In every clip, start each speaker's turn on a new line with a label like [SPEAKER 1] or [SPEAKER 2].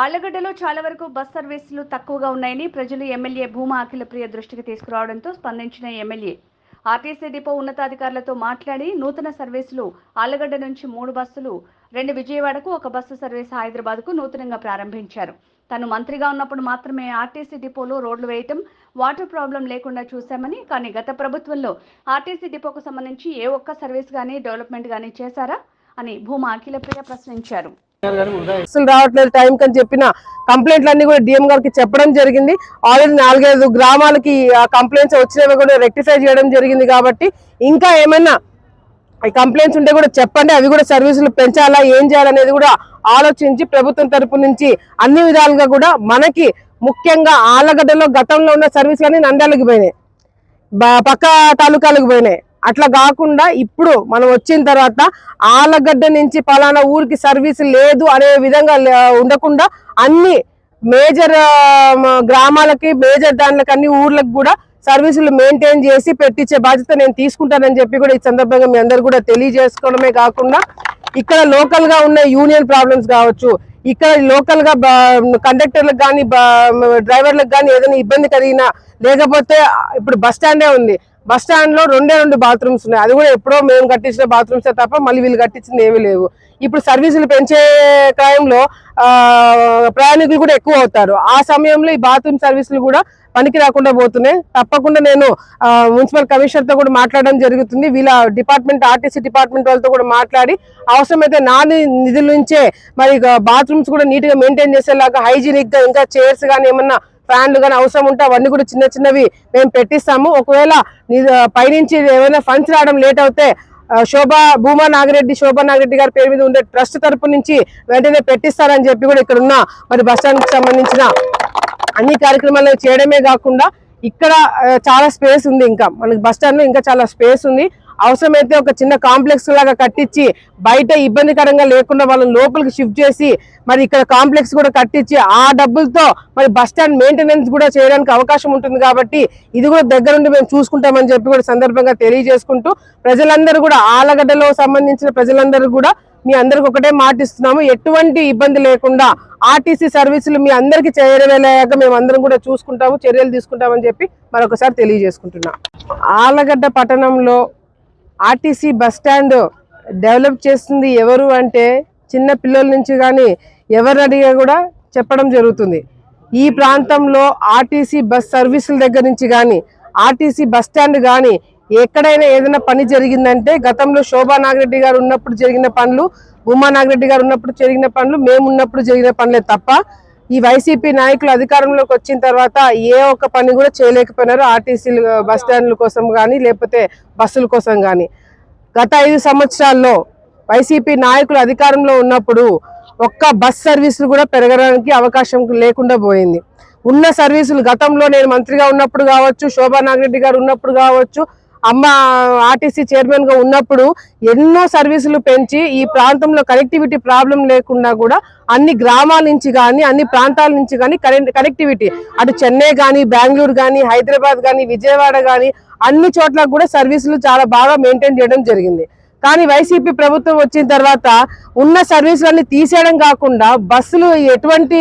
[SPEAKER 1] ఆళ్లగడ్డలో చాలా వరకు బస్ సర్వీసులు తక్కువగా ఉన్నాయని ప్రజలు ఎమ్మెల్యే భూమా అఖిలప్రియ దృష్టికి తీసుకురావడంతో స్పందించిన ఎమ్మెల్యే ఆర్టీసీ డిపో ఉన్నతాధికారులతో మాట్లాడి నూతన సర్వీసులు ఆళ్లగడ్డ నుంచి 3 బస్సులు, 2 విజయవాడకు, 1 బస్సు సర్వీస్ హైదరాబాద్కు నూతనంగా ప్రారంభించారు. తను మంత్రిగా ఉన్నప్పుడు మాత్రమే ఆర్టీసీ డిపోలో రోడ్లు వేయటం, వాటర్ ప్రాబ్లం లేకుండా చూశామని, కానీ గత ప్రభుత్వంలో ఆర్టీసీ డిపోకు సంబంధించి ఏ ఒక్క సర్వీస్ కానీ డెవలప్మెంట్ కానీ చేశారా అని భూమా అఖిలప్రియ ప్రశ్నించారు.
[SPEAKER 2] రావట్లేదు టైం కని చెప్పిన కంప్లైంట్లన్నీ కూడా డిఎం గారికి చెప్పడం జరిగింది. ఆల్రెడీ 4-5 గ్రామాలకి కంప్లైంట్స్ వచ్చినవి కూడా రెక్టిఫై చేయడం జరిగింది. కాబట్టి ఇంకా ఏమైనా కంప్లైంట్స్ ఉంటే కూడా చెప్పండి, అవి కూడా సర్వీసులు పెంచాలా, ఏం చేయాలనేది కూడా ఆలోచించి ప్రభుత్వం తరపు నుంచి అన్ని విధాలుగా కూడా మనకి ముఖ్యంగా ఆళ్లగడ్డలో గతంలో ఉన్న సర్వీసులన్నీ నంద్యాలకు పోయినాయి, పక్క తాలూకాలకు పోయినాయి. అట్లా కాకుండా ఇప్పుడు మనం వచ్చిన తర్వాత ఆళ్లగడ్డ నుంచి పలానా ఊరికి సర్వీస్ లేదు అనే విధంగా ఉండకుండా అన్ని మేజర్ గ్రామాలకి, మేజర్ దాంట్లకి, అన్ని ఊర్లకు కూడా సర్వీసులు మెయింటైన్ చేసి పెట్టించే బాధ్యత నేను తీసుకుంటానని చెప్పి కూడా ఈ సందర్భంగా మీ అందరు కూడా తెలియజేసుకోవడమే కాకుండా ఇక్కడ లోకల్ గా ఉన్న యూనియన్ ప్రాబ్లమ్స్ కావచ్చు, ఇక్కడ లోకల్ గా కండక్టర్లకు కానీ డ్రైవర్లకు కానీ ఏదైనా ఇబ్బంది కలిగినా, లేకపోతే ఇప్పుడు బస్ స్టాండే ఉంది, బస్ స్టాండ్ లో 2 బాత్రూమ్స్ ఉన్నాయి, అది కూడా ఎప్పుడో మేము కట్టించిన బాత్రూమ్సే తప్ప మళ్ళీ వీళ్ళు కట్టించింది ఏమీ లేవు. ఇప్పుడు సర్వీసులు పెంచే టైంలో ప్రయాణికులు కూడా ఎక్కువ అవుతారు. ఆ సమయంలో ఈ బాత్రూమ్ సర్వీసులు కూడా పనికి రాకుండా పోతున్నాయి. తప్పకుండా నేను మున్సిపల్ కమిషనర్ తో కూడా మాట్లాడడం జరుగుతుంది. వీళ్ళ డిపార్ట్మెంట్, ఆర్టీసీ డిపార్ట్మెంట్ వాళ్ళతో కూడా మాట్లాడి అవసరమైతే నా నిధుల నుంచే మరి బాత్రూమ్స్ కూడా నీట్ గా మెయింటైన్ చేసేలాగా హైజీనిక్ గా ఇంకా చైర్స్ కానీ ఏమన్నా ఫ్యాన్లు కానీ అవసరం ఉంటే అవన్నీ కూడా చిన్నవి మేము పెట్టిస్తాము. ఒకవేళ పైనుంచి ఏమైనా ఫండ్స్ రావడం లేట్ అవుతే భూమా నాగిరెడ్డి గారి పేరు మీద ఉండే ట్రస్ట్ తరపు నుంచి వెంటనే పెట్టిస్తారని చెప్పి కూడా ఇక్కడ ఉన్న మరి బస్ స్టాండ్ కి సంబంధించిన అన్ని కార్యక్రమాలు చేయడమే కాకుండా ఇక్కడ చాలా స్పేస్ ఉంది, ఇంకా మనకి బస్ స్టాండ్ లో ఇంకా చాలా స్పేస్ ఉంది. అవసరమైతే ఒక చిన్న కాంప్లెక్స్ లాగా కట్టించి బయట ఇబ్బందికరంగా లేకుండా వాళ్ళని లోపలికి షిఫ్ట్ చేసి మరి ఇక్కడ కాంప్లెక్స్ కూడా కట్టించి ఆ డబ్బులతో మరి బస్ స్టాండ్ మెయింటెనెన్స్ కూడా చేయడానికి అవకాశం ఉంటుంది. కాబట్టి ఇది కూడా దగ్గరుండి మేము చూసుకుంటామని చెప్పి కూడా సందర్భంగా తెలియజేసుకుంటూ ప్రజలందరూ కూడా ఆళ్లగడ్డలో సంబంధించిన ప్రజలందరూ కూడా మీ అందరికి ఒకటే మాటిస్తున్నాము, ఎటువంటి ఇబ్బంది లేకుండా ఆర్టీసీ సర్వీసులు మీ అందరికి చేరవేలాక మేము అందరం కూడా చూసుకుంటాము, చర్యలు తీసుకుంటామని చెప్పి మరొకసారి తెలియజేసుకుంటున్నాం. ఆళ్లగడ్డ పట్టణంలో ఆర్టీసీ బస్ స్టాండ్ డెవలప్ చేస్తుంది ఎవరు అంటే చిన్న పిల్లల నుంచి కానీ ఎవరు అడిగా కూడా చెప్పడం జరుగుతుంది. ఈ ప్రాంతంలో ఆర్టీసీ బస్ సర్వీసుల దగ్గర నుంచి కానీ, ఆర్టీసీ బస్ స్టాండ్ కానీ ఎక్కడైనా ఏదైనా పని జరిగిందంటే గతంలో శోభా నాగిరెడ్డి గారు ఉన్నప్పుడు జరిగిన పనులు, భూమా నాగిరెడ్డి గారు ఉన్నప్పుడు జరిగిన పనులు, మేము ఉన్నప్పుడు జరిగిన పనులే తప్ప ఈ వైసీపీ నాయకులు అధికారంలోకి వచ్చిన తర్వాత ఏ ఒక్క పని కూడా చేయలేకపోయినారు ఆర్టీసీ బస్ స్టాండ్ల కోసం కానీ లేకపోతే బస్సుల కోసం కానీ. గత 5 సంవత్సరాల్లో వైసీపీ నాయకులు అధికారంలో ఉన్నప్పుడు ఒక్క బస్ సర్వీసులు కూడా పెరగడానికి అవకాశం లేకుండా పోయింది. ఉన్న సర్వీసులు గతంలో నేను మంత్రిగా ఉన్నప్పుడు కావచ్చు, శోభా నాగిరెడ్డి గారు ఉన్నప్పుడు కావచ్చు, అమ్మ ఆర్టీసీ చైర్మన్ గా ఉన్నప్పుడు ఎన్నో సర్వీసులు పెంచి ఈ ప్రాంతంలో కనెక్టివిటీ ప్రాబ్లం లేకుండా కూడా అన్ని గ్రామాల నుంచి కానీ, అన్ని ప్రాంతాల నుంచి కానీ కనెక్టివిటీ అటు చెన్నై కానీ, బెంగళూరు కానీ, హైదరాబాద్ కానీ, విజయవాడ కానీ అన్ని చోట్ల కూడా సర్వీసులు చాలా బాగా మెయింటైన్ చేయడం జరిగింది. కానీ వైసీపీ ప్రభుత్వం వచ్చిన తర్వాత ఉన్న సర్వీసులన్నీ తీసేయడం కాకుండా బస్సులు ఎటువంటి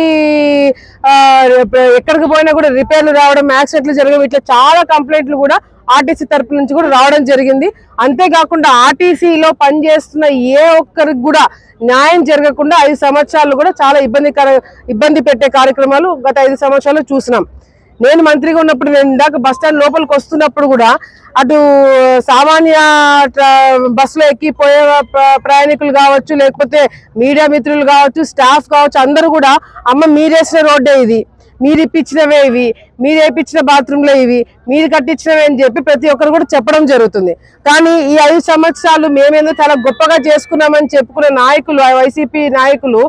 [SPEAKER 2] ఎక్కడికి పోయినా కూడా రిపేర్లు రావడం, యాక్సిడెంట్లు జరగడం, ఇట్లా చాలా కంప్లైంట్లు కూడా ఆర్టీసీ తరపు నుంచి కూడా రావడం జరిగింది. అంతేకాకుండా ఆర్టీసీలో పనిచేస్తున్న ఏ ఒక్కరికి కూడా న్యాయం జరగకుండా 5 సంవత్సరాలు కూడా చాలా ఇబ్బంది పెట్టే కార్యక్రమాలు గత 5 సంవత్సరాలు చూసినాం. నేను మంత్రిగా ఉన్నప్పుడు, నేను ఇందాక బస్ స్టాండ్ లోపలికి వస్తున్నప్పుడు కూడా అటు సామాన్య బస్సులో ఎక్కిపోయే ప్రయాణికులు కావచ్చు, లేకపోతే మీడియా మిత్రులు కావచ్చు, స్టాఫ్ కావచ్చు, అందరూ కూడా అమ్మ మీరేసిన రోడ్డే ఇది, మీరు ఇప్పించినవే ఇవి, మీరు వేయించిన బాత్రూంలో ఇవి, మీరు కట్టించినవే అని చెప్పి ప్రతి ఒక్కరు కూడా చెప్పడం జరుగుతుంది. కానీ ఈ 5 సంవత్సరాలు మేమేందో చాలా గొప్పగా చేసుకున్నామని చెప్పుకునే నాయకులు, వైసీపీ నాయకులు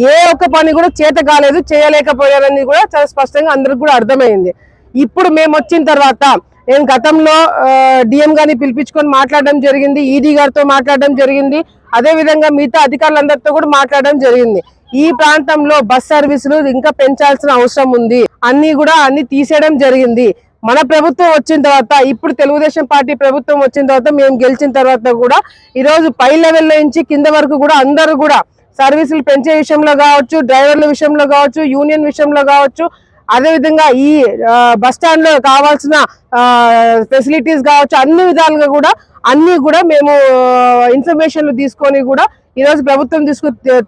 [SPEAKER 2] ఏ ఒక్క పని కూడా చేత కాలేదు, చేయలేకపోయారని కూడా చాలా స్పష్టంగా అందరికి కూడా అర్థమైంది. ఇప్పుడు మేము వచ్చిన తర్వాత నేను గతంలో డిఎం గారిని పిలిపించుకొని మాట్లాడడం జరిగింది, ఈడీ గారితో మాట్లాడడం జరిగింది, అదే విధంగా మిగతా అధికారులందరితో కూడా మాట్లాడడం జరిగింది. ఈ ప్రాంతంలో బస్ సర్వీసులు ఇంకా పెంచాల్సిన అవసరం ఉంది, అన్ని తీసేయడం జరిగింది. మన ప్రభుత్వం వచ్చిన తర్వాత, ఇప్పుడు తెలుగుదేశం పార్టీ ప్రభుత్వం వచ్చిన తర్వాత, మేము గెలిచిన తర్వాత కూడా ఈరోజు పై లెవెల్ నుంచి కింద వరకు కూడా అందరూ కూడా సర్వీసులు పెంచే విషయంలో కావచ్చు, డ్రైవర్ల విషయంలో కావచ్చు, యూనియన్ విషయంలో కావచ్చు, అదేవిధంగా ఈ బస్ స్టాండ్ లో కావాల్సిన ఫెసిలిటీస్ కావచ్చు, అన్ని విధాలుగా కూడా అన్ని కూడా మేము ఇన్ఫర్మేషన్లు తీసుకొని కూడా ఈరోజు ప్రభుత్వం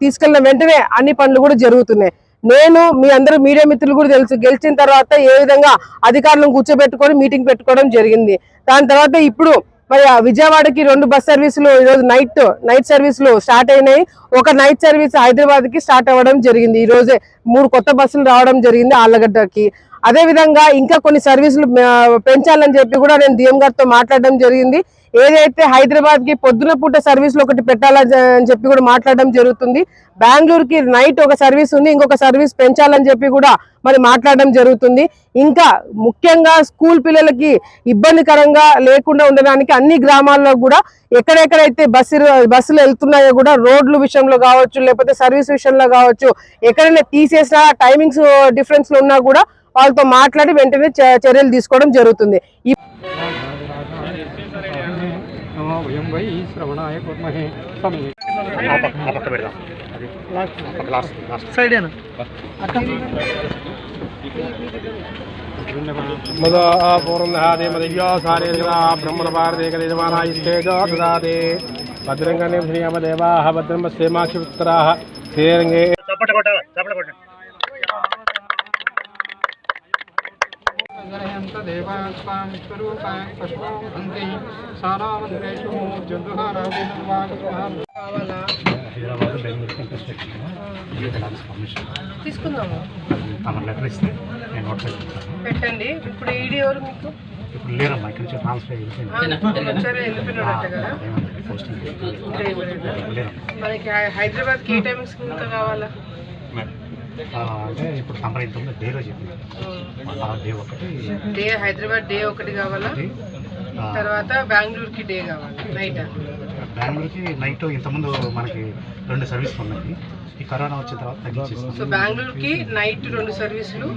[SPEAKER 2] తీసుకెళ్లిన వెంటనే అన్ని పనులు కూడా జరుగుతున్నాయి. నేను మీ అందరూ మీడియా మిత్రులు కూడా తెలుసు, గెలిచిన తర్వాత ఏ విధంగా అధికారులను కూర్చోబెట్టుకొని మీటింగ్ పెట్టుకోవడం జరిగింది. దాని తర్వాత ఇప్పుడు మరి విజయవాడకి 2 బస్ సర్వీసులు ఈరోజు నైట్ సర్వీసులు స్టార్ట్ అయినాయి. ఒక నైట్ సర్వీస్ హైదరాబాద్ కి స్టార్ట్ అవ్వడం జరిగింది. ఈ రోజే 3 కొత్త బస్సులు రావడం జరిగింది ఆళ్లగడ్డకి. అదే విధంగా ఇంకా కొన్ని సర్వీసులు పెంచాలని చెప్పి కూడా నేను డిఎం గారితో మాట్లాడడం జరిగింది. ఏదైతే హైదరాబాద్ కి పొద్దున పూట సర్వీసులు ఒకటి పెట్టాలని చెప్పి కూడా మాట్లాడడం జరుగుతుంది. బెంగళూరుకి నైట్ ఒక సర్వీస్ ఉంది, ఇంకొక సర్వీస్ పెంచాలని చెప్పి కూడా మరి మాట్లాడడం జరుగుతుంది. ఇంకా ముఖ్యంగా స్కూల్ పిల్లలకి ఇబ్బందికరంగా లేకుండా ఉండడానికి అన్ని గ్రామాల్లో కూడా ఎక్కడెక్కడైతే బస్సులు వెళ్తున్నాయో కూడా రోడ్ల విషయంలో కావచ్చు, లేకపోతే సర్వీస్ విషయంలో కావచ్చు, ఎక్కడైనా తీసేసినా టైమింగ్స్ డిఫరెన్స్ ఉన్నా కూడా వాళ్ళతో మాట్లాడి వెంటనే చర్యలు తీసుకోవడం జరుగుతుంది.
[SPEAKER 3] భద్రం సేమాక్షిపుత్రాః శ్రీరంగే
[SPEAKER 4] తీసుకుందాము
[SPEAKER 5] లెటర్ ఇస్తే నేను నోట్
[SPEAKER 4] పెట్టండి. ఇప్పుడు ఈడీ ఎవరు మీకు?
[SPEAKER 5] ఇప్పుడు లేరమ్మా, ఇక్కడ నుంచి ట్రాన్స్ఫర్
[SPEAKER 4] మనకి హైదరాబాద్ కి ఏ టైమింగ్స్ ఇంకా కావాలా?
[SPEAKER 5] అంటే ఇప్పుడు కంపెనీ ఇంత డేలో చెప్పింది, డే ఒకటి
[SPEAKER 4] డే హైదరాబాద్ డే ఒకటి కావాలా, తర్వాత బెంగళూరుకి డే కావాలి నైట్.
[SPEAKER 5] బెంగళూరుకి నైట్ ఇంతకుముందు మనకి 2 సర్వీసులు ఉన్నాయి, ఈ కరోనా వచ్చిన తర్వాత తగ్గించేస్తాం.
[SPEAKER 4] సో బెంగళూరుకి నైట్ 2 సర్వీసులు,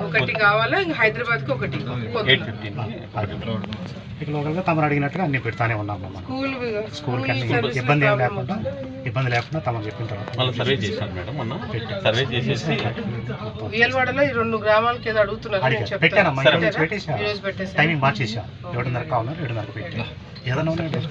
[SPEAKER 4] ఒకటి కావాలా, ఇంకా హైదరాబాద్ కి ఒకటి.
[SPEAKER 5] లోకల్గా తమరు అడిగినట్టుగా అన్ని పెడతానే ఉన్నాము. స్కూల్కి అన్ని ఇబ్బంది లేకుండా తమరు చెప్పిన తర్వాత
[SPEAKER 6] సర్వే చేశాను మేడం. మొన్న సర్వే చేసేసి
[SPEAKER 4] వియల్వాడలో ఈ 2 గ్రామాలకి ఏదో అడుగుతున్నారు,
[SPEAKER 5] పెట్టానమ్మా. టైమింగ్ మార్చేసా, 7:30 కావాలి, 7:30 పెట్టి ఏదైనా లేడీస్